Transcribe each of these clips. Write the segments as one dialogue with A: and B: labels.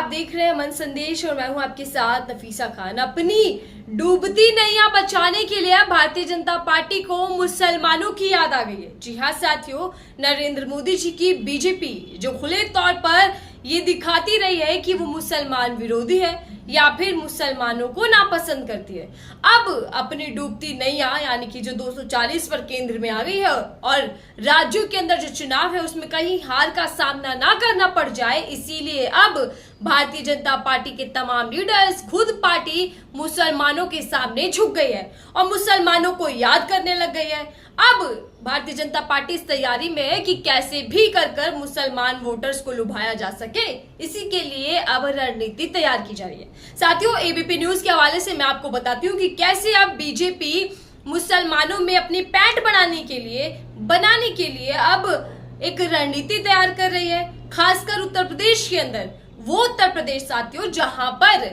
A: आप देख रहे हैं मन संदेश और मैं हूं आपके साथ नफीसा खान। अपनी डूबती नैया बचाने के लिए भारतीय जनता पार्टी को मुसलमानों की याद आ गई है। जी हाँ साथियों, नरेंद्र मोदी जी की बीजेपी जो खुले तौर पर ये दिखाती रही है कि वो मुसलमान विरोधी है या फिर मुसलमानों को नापसंद करती है, अब अपनी डूबती नैया यानी कि जो 240 पर केंद्र में आ गई है और राज्यों के अंदर जो चुनाव है उसमें कहीं हार का सामना ना करना पड़ जाए, इसीलिए अब भारतीय जनता पार्टी के तमाम लीडर्स खुद पार्टी मुसलमानों के सामने झुक गई है और मुसलमानों को याद करने लग गई है। अब भारतीय जनता पार्टी इस तैयारी में है कि कैसे भी कर मुसलमान वोटर्स को लुभाया जा सके, इसी के लिए अब रणनीति तैयार की जा रही है। साथियों, एबीपी न्यूज के हवाले से मैं आपको बताती हूँ कि कैसे अब बीजेपी मुसलमानों में अपनी पैठ बनाने के लिए अब एक रणनीति तैयार कर रही है, खासकर उत्तर प्रदेश के अंदर। वो उत्तर प्रदेश साथियों जहां पर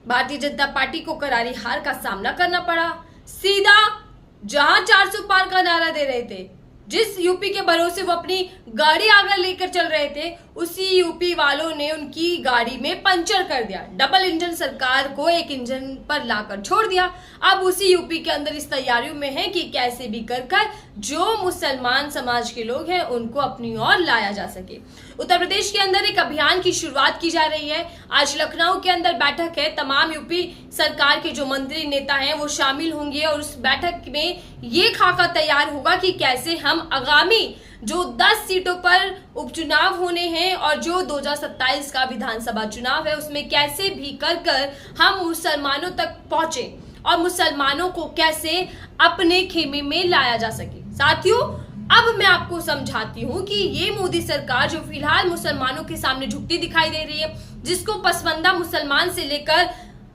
A: भारतीय जनता पार्टी को करारी हार का सामना करना पड़ा, सीधा जहां 400 पार का नारा दे रहे थे, जिस यूपी के भरोसे वो अपनी गाड़ी आगे लेकर चल रहे थे, उसी यूपी वालों ने उनकी गाड़ी में पंचर कर दिया। डबल इंजन सरकार को एक इंजन पर लाकर छोड़ दिया। अब उसी यूपी के अंदर इस तैयारियों में है कि कैसे भी कर जो मुसलमान समाज के लोग हैं उनको अपनी ओर लाया जा सके। उत्तर प्रदेश के अंदर एक अभियान की शुरुआत की जा रही है। आज लखनऊ के अंदर बैठक है, तमाम यूपी सरकार के जो मंत्री नेता हैं वो शामिल होंगे और उस बैठक में ये खाका तैयार होगा कि कैसे हम आगामी जो 10 सीटों पर उपचुनाव होने हैं और जो 2027 का विधानसभा चुनाव है उसमें कैसे भी कर हम मुसलमानों तक पहुंचे और मुसलमानों को कैसे अपने खेमे में लाया जा सके। साथियों, अब मैं आपको समझाती हूँ कि ये मोदी सरकार जो फिलहाल मुसलमानों के सामने झुकती दिखाई दे रही है, जिसको पसवंदा मुसलमान से लेकर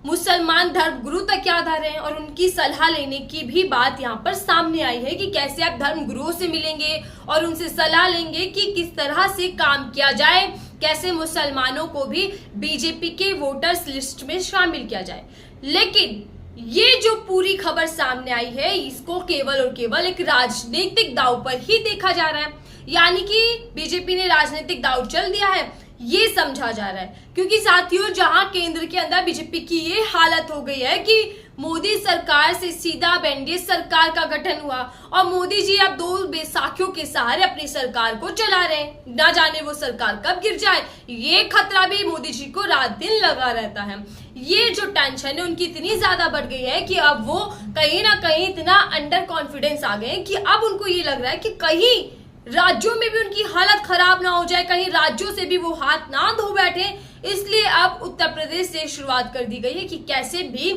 A: मुसलमान धर्म गुरु तक याद आ रहे हैं और उनकी सलाह लेने की भी बात यहाँ पर सामने आई है कि कैसे आप धर्म गुरुओं से मिलेंगे और उनसे सलाह लेंगे कि किस तरह से काम किया जाए, कैसे मुसलमानों को भी बीजेपी के वोटर्स लिस्ट में शामिल किया जाए। लेकिन ये जो पूरी खबर सामने आई है इसको केवल और केवल एक राजनीतिक दांव पर ही देखा जा रहा है, यानी कि बीजेपी ने राजनीतिक दांव चल दिया है ये समझा जा रहा है। क्योंकि साथियों, जहां केंद्र के अंदर बीजेपी की ये हालत हो गई है कि मोदी सरकार से सीधा एनडीए सरकार का गठन हुआ और मोदी जी अब 2 बैसाखियों के सहारे अपनी सरकार को चला रहे हैं। ना जाने वो सरकार कब गिर जाए, ये खतरा भी मोदी जी को रात दिन लगा रहता है। ये जो टेंशन है उनकी इतनी ज्यादा बढ़ गई है कि अब वो कहीं ना कहीं इतना अंडर कॉन्फिडेंस आ गए कि अब उनको ये लग रहा है कि कहीं राज्यों में भी उनकी हालत खराब ना हो जाए, कहीं राज्यों से भी वो हाथ ना धो बैठे। इसलिए अब उत्तर प्रदेश से शुरुआत कर दी गई है कि कैसे भी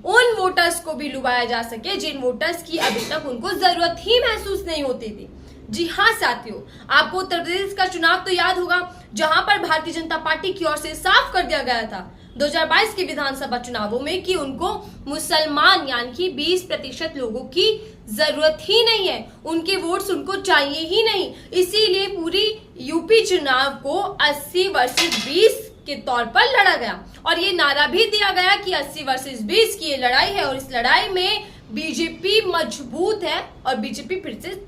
A: उन वोटर्स को भी लुभाया जा सके जिन वोटर्स की अभी तक उनको जरूरत ही महसूस नहीं होती थी। जी हाँ साथियों, आपको उत्तर प्रदेश का चुनाव तो याद होगा जहां पर भारतीय जनता पार्टी की ओर से साफ कर दिया गया था 2022 के विधानसभा चुनावों में कि उनको मुसलमान यानी कि 20% लोगों की जरूरत ही नहीं है, उनके वोट्स उनको चाहिए ही नहीं। इसीलिए पूरी यूपी चुनाव को 80 वर्सेस 20 के तौर पर लड़ा गया और ये नारा भी दिया गया कि 80 वर्सेस 20 की ये लड़ाई है और इस लड़ाई में बीजेपी मजबूत है और बीजेपी फिर से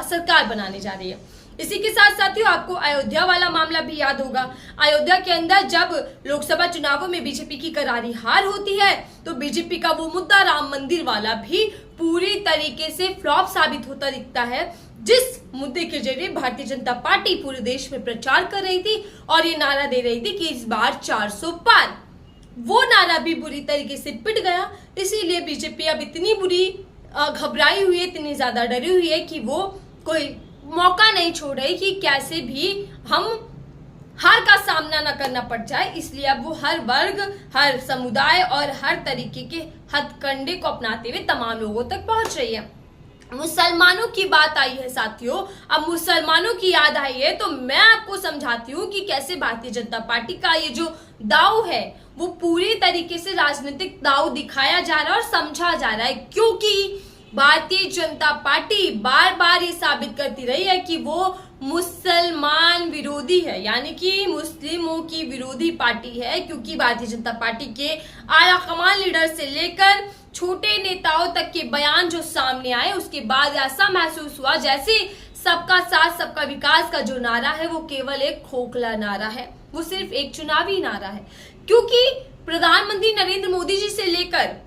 A: सरकार बनाने जा रही है। इसी के साथ साथियों, आपको अयोध्या वाला मामला भी याद होगा। अयोध्या के अंदर जब लोकसभा चुनावों में बीजेपी की करारी हार होती है तो बीजेपी का वो मुद्दा राम मंदिर वाला भी पूरी तरीके से फ्लॉप साबित होता दिखता है, जिस मुद्दे के जरिए भारतीय जनता पार्टी पूरे देश में प्रचार कर रही थी और ये नारा दे रही थी कि इस बार 400 पार। वो नारा भी बुरी तरीके से पिट गया। इसीलिए बीजेपी अब इतनी बुरी घबराई हुई है, इतनी ज्यादा डरी हुई है कि वो कोई मौका नहीं छोड़ रही कि कैसे भी हम हार का सामना न करना पड़ जाए। इसलिए अब वो हर वर्ग, हर समुदाय और हर तरीके के हथकंडे को अपनाते हुए तमाम लोगों तक पहुंच रही है। मुसलमानों की बात आई है साथियों, अब मुसलमानों की याद आई है तो मैं आपको समझाती हूँ कि कैसे भारतीय जनता पार्टी का ये जो दाव है वो पूरी तरीके से राजनीतिक दाव दिखाया जा रहा है और समझा जा रहा है, क्योंकि भारतीय जनता पार्टी बार बार ये साबित करती रही है कि वो मुसलमान विरोधी है, यानी कि मुस्लिमों की विरोधी पार्टी है। क्योंकि भारतीय जनता पार्टी के आला कमान लीडर से लेकर छोटे नेताओं तक के बयान जो सामने आए उसके बाद ऐसा महसूस हुआ जैसे सबका साथ सबका विकास का जो नारा है वो केवल एक खोखला नारा है, वो सिर्फ एक चुनावी नारा है। क्योंकि प्रधानमंत्री नरेंद्र मोदी जी से लेकर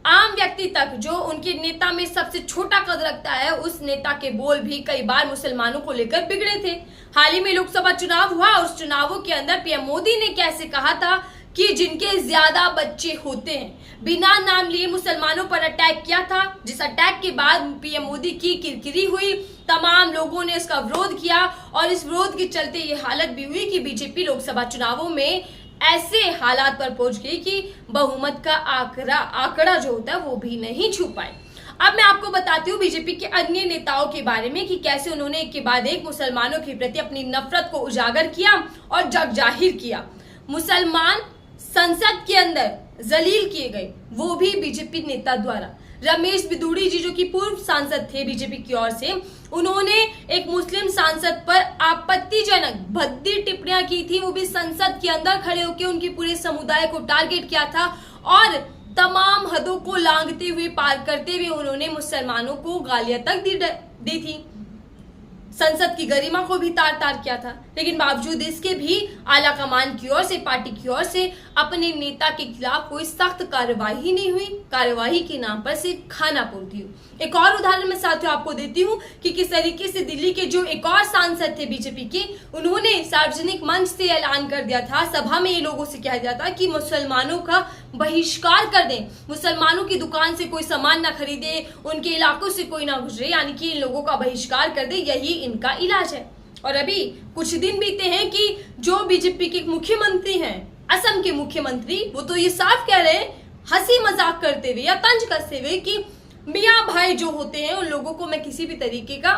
A: आम व्यक्ति तक जो उनके नेता में सबसे छोटा कद रखता है, उस नेता के बोल भी कई बार मुसलमानों को लेकर बिगड़े थे। हाल ही में लोकसभा चुनाव हुआ, उस चुनावों के अंदर पीएम मोदी ने कैसे कहा था कि जिनके ज्यादा बच्चे होते हैं, बिना नाम लिए मुसलमानों पर अटैक किया था, जिस अटैक के बाद पीएम मोदी की किरकिरी हुई, तमाम लोगों ने इसका विरोध किया और इस विरोध के चलते ये हालत भी हुई कि बीजेपी लोकसभा चुनावों में ऐसे हालात पर पहुंच गई कि बहुमत का आंकड़ा जो होता है वो भी नहीं छू पाए। अब मैं आपको बताती हूँ बीजेपी के अन्य नेताओं के बारे में कि कैसे उन्होंने एक के बाद एक मुसलमानों के प्रति अपनी नफरत को उजागर किया और जग जाहिर किया। मुसलमान संसद के अंदर जलील किए गए, वो भी बीजेपी नेता द्वारा। रमेश बिदूड़ी जी जो कि पूर्व सांसद थे बीजेपी की ओर से, उन्होंने एक मुस्लिम सांसद पर आपत्तिजनक भद्दी टिप्पणियां की थी, वो भी संसद के अंदर खड़े होकर उनके पूरे समुदाय को टारगेट किया था और तमाम हदों को लांघते हुए पार करते हुए उन्होंने मुसलमानों को गालियां तक दी थी, संसद की गरिमा को भी तार तार किया था। लेकिन बावजूद इसके भी आला कमान की ओर से, पार्टी की ओर से अपने नेता के खिलाफ कोई सख्त कार्यवाही नहीं हुई। कार्यवाही के नाम पर सिर्फ खाना पूर्ति हुई। एक और उदाहरण मैं साथियों आपको देती हूँ कि किस तरीके से दिल्ली के जो एक और सांसद थे बीजेपी के, उन्होंने सार्वजनिक मंच से ऐलान कर दिया था, सभा में ये लोगों से कहा दिया था कि मुसलमानों का बहिष्कार कर दें, मुसलमानों की दुकान से कोई सामान ना खरीदे, उनके इलाकों से कोई ना गुजरे, यानी कि इन लोगों का बहिष्कार कर दे, यही इनका इलाज है। और अभी कुछ दिन बीते हैं कि जो बीजेपी के मुख्यमंत्री हैं, असम के मुख्यमंत्री, वो तो ये साफ कह रहे हैं हंसी मजाक करते हुए या तंज कसते हुए कि मियां भाई जो होते हैं उन लोगों को मैं किसी भी तरीके का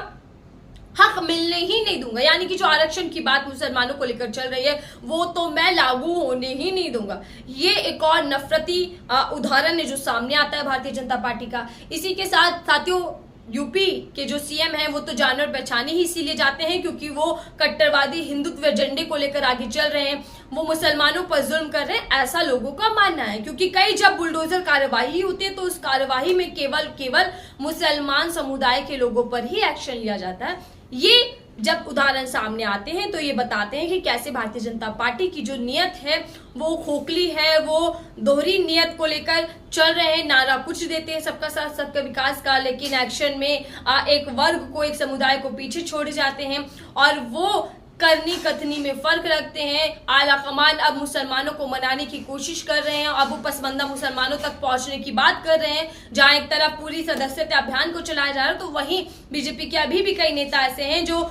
A: हक मिलने ही नहीं दूंगा, यानी कि जो आरक्षण की बात मुसलमानों को लेकर चल रही है वो तो मैं लागू होने ही नहीं दूंगा। ये एक और नफरती उदाहरण है जो सामने आता है भारतीय जनता पार्टी का। इसी के साथ साथियों यूपी के जो सीएम हैं वो तो जानवर पहचाने ही इसीलिए जाते हैं क्योंकि वो कट्टरवादी हिंदुत्व एजेंडे को लेकर आगे चल रहे हैं, वो मुसलमानों पर जुल्म कर रहे हैं, ऐसा लोगों का मानना है। क्योंकि कई जब बुलडोजर कार्यवाही होती है तो उस कार्यवाही में केवल मुसलमान समुदाय के लोगों पर ही एक्शन लिया जाता है। ये जब उदाहरण सामने आते हैं तो ये बताते हैं कि कैसे भारतीय जनता पार्टी की जो नियत है वो खोखली है, वो दोहरी नियत को लेकर चल रहे हैं। नारा कुछ देते हैं सबका साथ सबका विकास का, लेकिन एक्शन में एक वर्ग को, एक समुदाय को पीछे छोड़ जाते हैं और वो करनी कथनी में फर्क रखते हैं। आला कमान अब मुसलमानों को मनाने की कोशिश कर रहे हैं, अब वो पसमंदा मुसलमानों तक पहुंचने की बात कर रहे हैं। जहां एक तरफ पूरी सदस्यता अभियान को चलाया जा रहा है तो वहीं बीजेपी के अभी भी कई नेता ऐसे हैं जो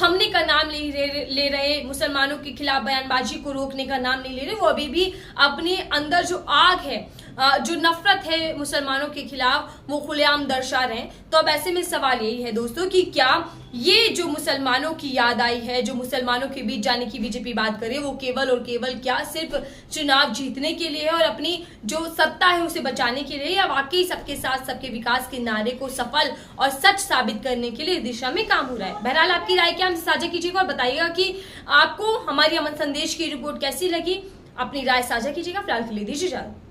A: थमने का नाम ले रहे, मुसलमानों के खिलाफ बयानबाजी को रोकने का नाम नहीं ले रहे, वो अभी भी अपने अंदर जो आग है, जो नफरत है मुसलमानों के खिलाफ, वो खुलेआम दर्शा रहे हैं। तो अब ऐसे में सवाल यही है दोस्तों कि क्या ये जो मुसलमानों की याद आई है, जो मुसलमानों के बीच जाने की बीजेपी बात करे, वो केवल और केवल क्या सिर्फ चुनाव जीतने के लिए है और अपनी जो सत्ता है उसे बचाने के लिए, या वाकई सबके साथ सबके विकास के नारे को सफल और सच साबित करने के लिए दिशा में काम हो रहा है? बहरहाल आपकी राय क्या हमसे साझा कीजिएगा और बताइएगा कि आपको हमारी अमन संदेश की रिपोर्ट कैसी लगी। अपनी राय साझा कीजिएगा। फिलहाल के लिए दीजिए इजाजत।